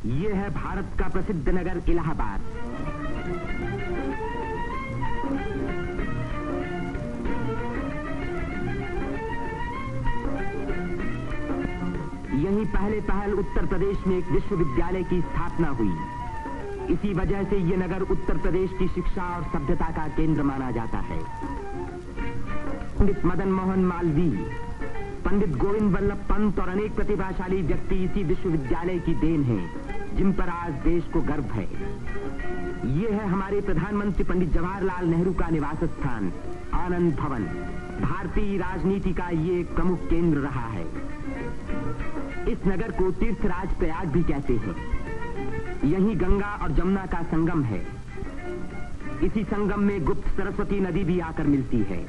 ये है भारत का प्रसिद्ध नगर इलाहाबाद। यहीं पहल उत्तर प्रदेश में एक विश्वविद्यालय की स्थापना हुई। इसी वजह से ये नगर उत्तर प्रदेश की शिक्षा और सभ्यता का केंद्र माना जाता है। पंडित मदन मोहन मालवीय, पंडित गोविंद वल्लभ पंत और अनेक प्रतिभाशाली व्यक्ति इसी विश्वविद्यालय की देन हैं, जिन पर आज देश को गर्व है। ये है हमारे प्रधानमंत्री पंडित जवाहरलाल नेहरू का निवास स्थान, आनंद भवन। भारतीय राजनीति का ये एक प्रमुख केंद्र रहा है। इस नगर को तीर्थराज प्रयाग भी कहते हैं। यहीं गंगा और जमुना का संगम है। इसी संगम में गुप्त सरस्वती नदी भी आकर मिलती है।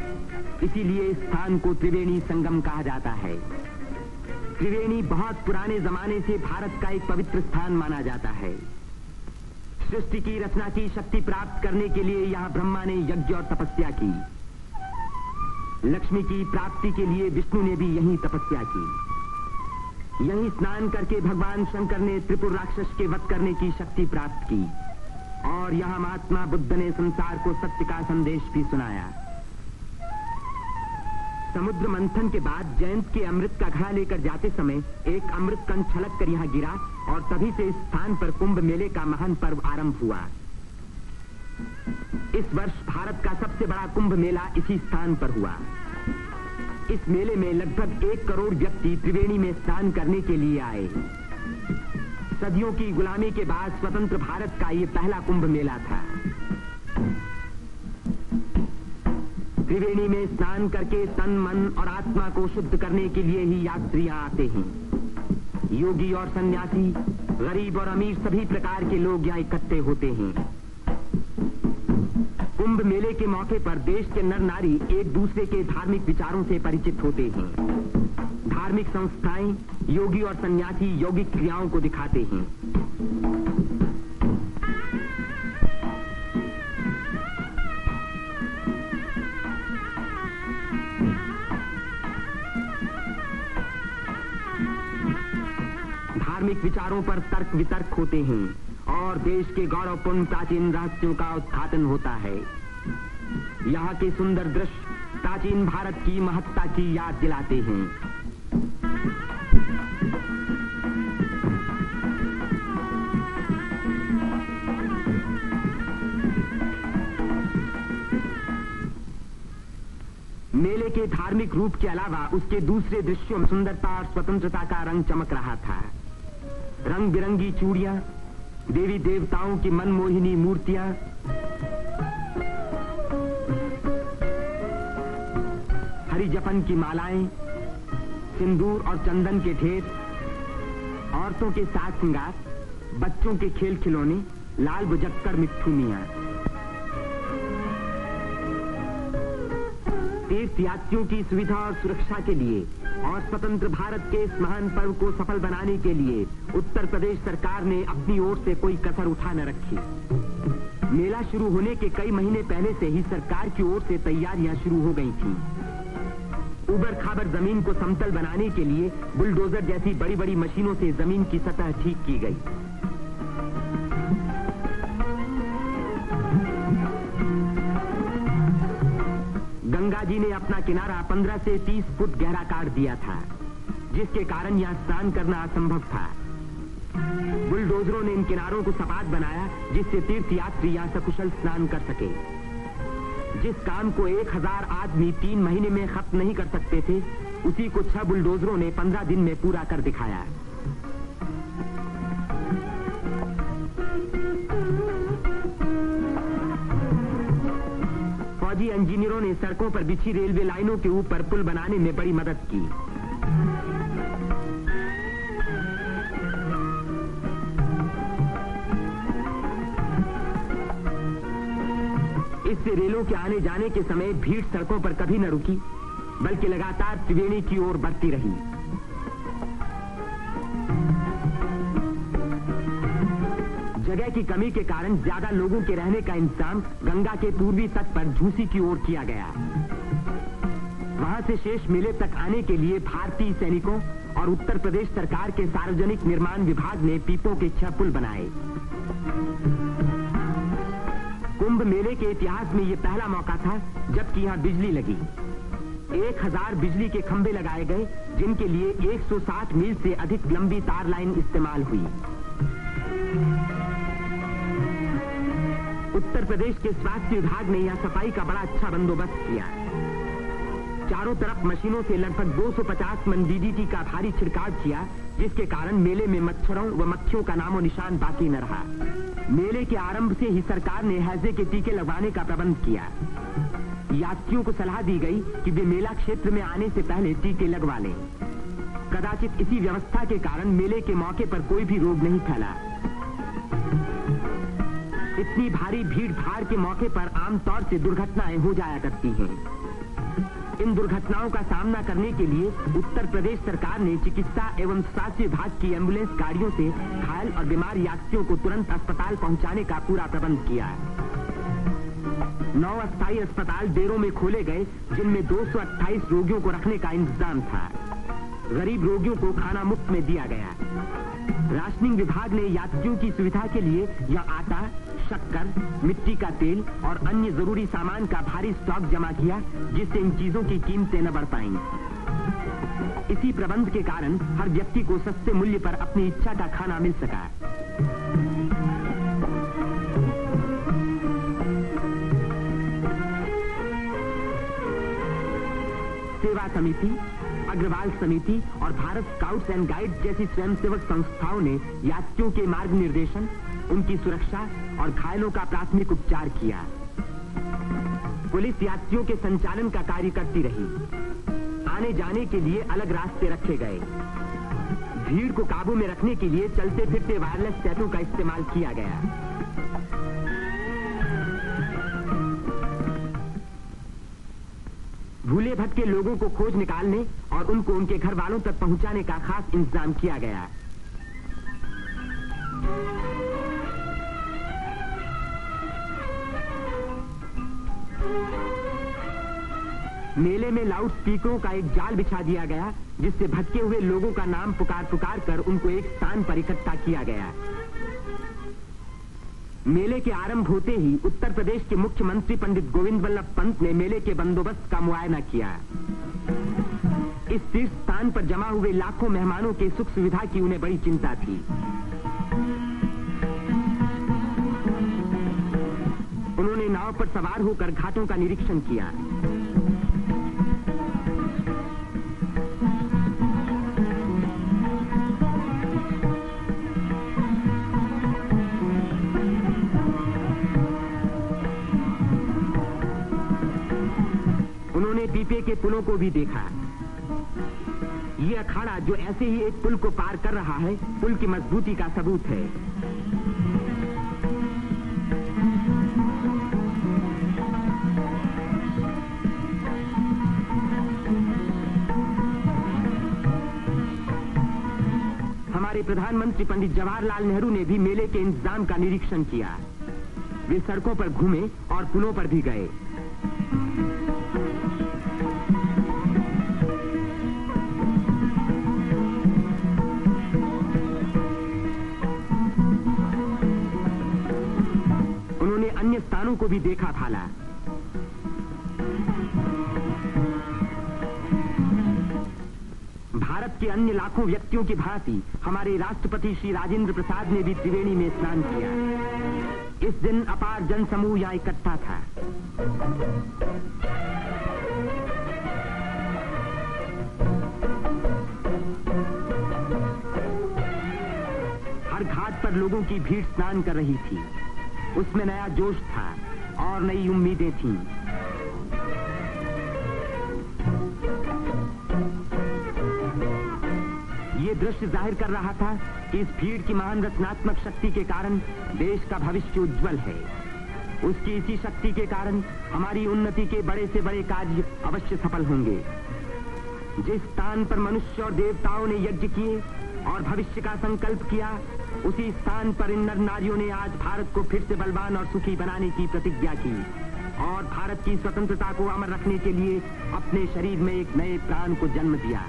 इसीलिए इस स्थान को त्रिवेणी संगम कहा जाता है। त्रिवेणी बहुत पुराने जमाने से भारत का एक पवित्र स्थान माना जाता है। सृष्टि की रचना की शक्ति प्राप्त करने के लिए यहाँ ब्रह्मा ने यज्ञ और तपस्या की। लक्ष्मी की प्राप्ति के लिए विष्णु ने भी यहीं तपस्या की। यहीं स्नान करके भगवान शंकर ने त्रिपुर राक्षस के वध करने की शक्ति प्राप्त की और यहाँ महात्मा बुद्ध ने संसार को सत्य का संदेश भी सुनाया। समुद्र मंथन के बाद जयंत के अमृत का घड़ा लेकर जाते समय एक अमृत कण छलक कर यहाँ गिरा और तभी से इस स्थान पर कुंभ मेले का महान पर्व आरंभ हुआ। इस वर्ष भारत का सबसे बड़ा कुंभ मेला इसी स्थान पर हुआ। इस मेले में लगभग 1 करोड़ व्यक्ति त्रिवेणी में स्नान करने के लिए आए। सदियों की गुलामी के बाद स्वतंत्र भारत का ये पहला कुंभ मेला था। त्रिवेणी में स्नान करके तन, मन और आत्मा को शुद्ध करने के लिए ही यात्री आते हैं। योगी और सन्यासी, गरीब और अमीर सभी प्रकार के लोग यहाँ इकट्ठे होते हैं। कुंभ मेले के मौके पर देश के नर नारी एक दूसरे के धार्मिक विचारों से परिचित होते हैं। धार्मिक संस्थाएं योगी और सन्यासी यौगिक क्रियाओं को दिखाते हैं। धार्मिक विचारों पर तर्क वितर्क होते हैं और देश के गौरवपूर्ण प्राचीन रहस्यों का उद्घाटन होता है। यहाँ के सुंदर दृश्य प्राचीन भारत की महत्ता की याद दिलाते हैं। मेले के धार्मिक रूप के अलावा उसके दूसरे दृश्यों में सुंदरता और स्वतंत्रता का रंग चमक रहा था। रंग बिरंगी चूड़ियां, देवी देवताओं की मनमोहिनी मूर्तियां, हरी जपन की मालाएं, सिंदूर और चंदन के ढेर, औरतों के साज श्रृंगार, बच्चों के खेल खिलौने, लाल बुझक्कड़ मिट्ठू मियां। तीर्थयात्रियों की सुविधा और सुरक्षा के लिए और स्वतंत्र भारत के इस महान पर्व को सफल बनाने के लिए उत्तर प्रदेश सरकार ने अपनी ओर से कोई कसर उठा न रखी। मेला शुरू होने के कई महीने पहले से ही सरकार की ओर से तैयारियां शुरू हो गई थीं। उबड़ खाबड़ जमीन को समतल बनाने के लिए बुलडोजर जैसी बड़ी बड़ी मशीनों से जमीन की सतह ठीक की गई। गंगा जी ने अपना किनारा 15 से 30 फुट गहरा काट दिया था, जिसके कारण यहाँ स्नान करना असंभव था। बुलडोजरों ने इन किनारों को सपाट बनाया, जिससे तीर्थयात्री यहाँ सकुशल स्नान कर सके। जिस काम को 1000 आदमी 3 महीने में खत्म नहीं कर सकते थे, उसी को 6 बुलडोजरों ने 15 दिन में पूरा कर दिखाया। फौजी इंजीनियरों ने सड़कों पर बिछी रेलवे लाइनों के ऊपर पुल बनाने में बड़ी मदद की। इससे रेलों के आने जाने के समय भीड़ सड़कों पर कभी न रुकी, बल्कि लगातार त्रिवेणी की ओर बढ़ती रही। जगह की कमी के कारण ज्यादा लोगों के रहने का इंतजाम गंगा के पूर्वी तट पर झूसी की ओर किया गया। वहां से शेष मेले तक आने के लिए भारतीय सैनिकों और और उत्तर प्रदेश सरकार के सार्वजनिक निर्माण विभाग ने पीपों के 6 पुल बनाए। कुंभ मेले के इतिहास में यह पहला मौका था जबकि यहां बिजली लगी। 1000 बिजली के खंभे लगाए गए, जिनके लिए 160 मील से अधिक लंबी तार लाइन इस्तेमाल हुई। उत्तर प्रदेश के स्वास्थ्य विभाग ने यहां सफाई का बड़ा अच्छा बंदोबस्त किया। चारों तरफ मशीनों से लगभग 250 मन डीडीटी का भारी छिड़काव किया, जिसके कारण मेले में मच्छरों व मक्खियों का नामो निशान बाकी न रहा। मेले के आरंभ से ही सरकार ने हैजे के टीके लगवाने का प्रबंध किया। यात्रियों को सलाह दी गई कि वे मेला क्षेत्र में आने से पहले टीके लगवा लें। कदाचित इसी व्यवस्था के कारण मेले के मौके पर कोई भी रोग नहीं फैला। इतनी भारी भीड़ भाड़ के मौके पर आमतौर से दुर्घटनाएं हो जाया करती हैं। इन दुर्घटनाओं का सामना करने के लिए उत्तर प्रदेश सरकार ने चिकित्सा एवं स्वास्थ्य विभाग की एम्बुलेंस गाड़ियों से घायल और बीमार यात्रियों को तुरंत अस्पताल पहुंचाने का पूरा प्रबंध किया। 9 अस्थायी अस्पताल देरों में खोले गए, जिनमें 228 रोगियों को रखने का इंतजाम था। गरीब रोगियों को खाना मुफ्त में दिया गया। राशनिंग विभाग ने यात्रियों की सुविधा के लिए यह आटा, शक्कर, मिट्टी का तेल और अन्य जरूरी सामान का भारी स्टॉक जमा किया, जिससे इन चीजों की कीमतें न बढ़ पाएं। इसी प्रबंध के कारण हर व्यक्ति को सस्ते मूल्य पर अपनी इच्छा का खाना मिल सका। सेवा समिति, अग्रवाल समिति और भारत स्काउट्स एंड गाइड्स जैसी स्वयंसेवक संस्थाओं ने यात्रियों के मार्ग निर्देशन, उनकी सुरक्षा और घायलों का प्राथमिक उपचार किया। पुलिस यात्रियों के संचालन का कार्य करती रही। आने जाने के लिए अलग रास्ते रखे गए। भीड़ को काबू में रखने के लिए चलते फिरते वायरलेस सेटों का इस्तेमाल किया गया। भूले भटके लोगों को खोज निकालने और उनको उनके घर वालों तक पहुंचाने का खास इंतजाम किया गया। मेले में लाउड स्पीकरों का एक जाल बिछा दिया गया, जिससे भटके हुए लोगों का नाम पुकार पुकार कर उनको एक स्थान पर इकट्ठा किया गया। मेले के आरंभ होते ही उत्तर प्रदेश के मुख्यमंत्री पंडित गोविंद वल्लभ पंत ने मेले के बंदोबस्त का मुआयना किया। इस शीर्ष स्थान पर जमा हुए लाखों मेहमानों के सुख सुविधा की उन्हें बड़ी चिंता थी। उन्होंने नाव पर सवार होकर घाटों का निरीक्षण किया। उन्होंने पीपे के पुलों को भी देखा। ये अखाड़ा जो ऐसे ही एक पुल को पार कर रहा है, पुल की मजबूती का सबूत है। हमारे प्रधानमंत्री पंडित जवाहरलाल नेहरू ने भी मेले के इंतजाम का निरीक्षण किया। वे सड़कों पर घूमे और पुलों पर भी गए। उन्होंने अन्य स्थानों को भी देखा भाला। भारत के अन्य लाखों व्यक्तियों की भांति हमारे राष्ट्रपति श्री राजेंद्र प्रसाद ने भी त्रिवेणी में स्नान किया। इस दिन अपार जनसमूह यहां इकट्ठा था। हर घाट पर लोगों की भीड़ स्नान कर रही थी। उसमें नया जोश था और नई उम्मीदें थीं। ये दृश्य जाहिर कर रहा था कि इस भीड़ की महान रचनात्मक शक्ति के कारण देश का भविष्य उज्जवल है। उसकी इसी शक्ति के कारण हमारी उन्नति के बड़े से बड़े कार्य अवश्य सफल होंगे। जिस स्थान पर मनुष्य और देवताओं ने यज्ञ किए और भविष्य का संकल्प किया, उसी स्थान पर इन नर नारियों ने आज भारत को फिर से बलवान और सुखी बनाने की प्रतिज्ञा की और भारत की स्वतंत्रता को अमर रखने के लिए अपने शरीर में एक नए प्राण को जन्म दिया।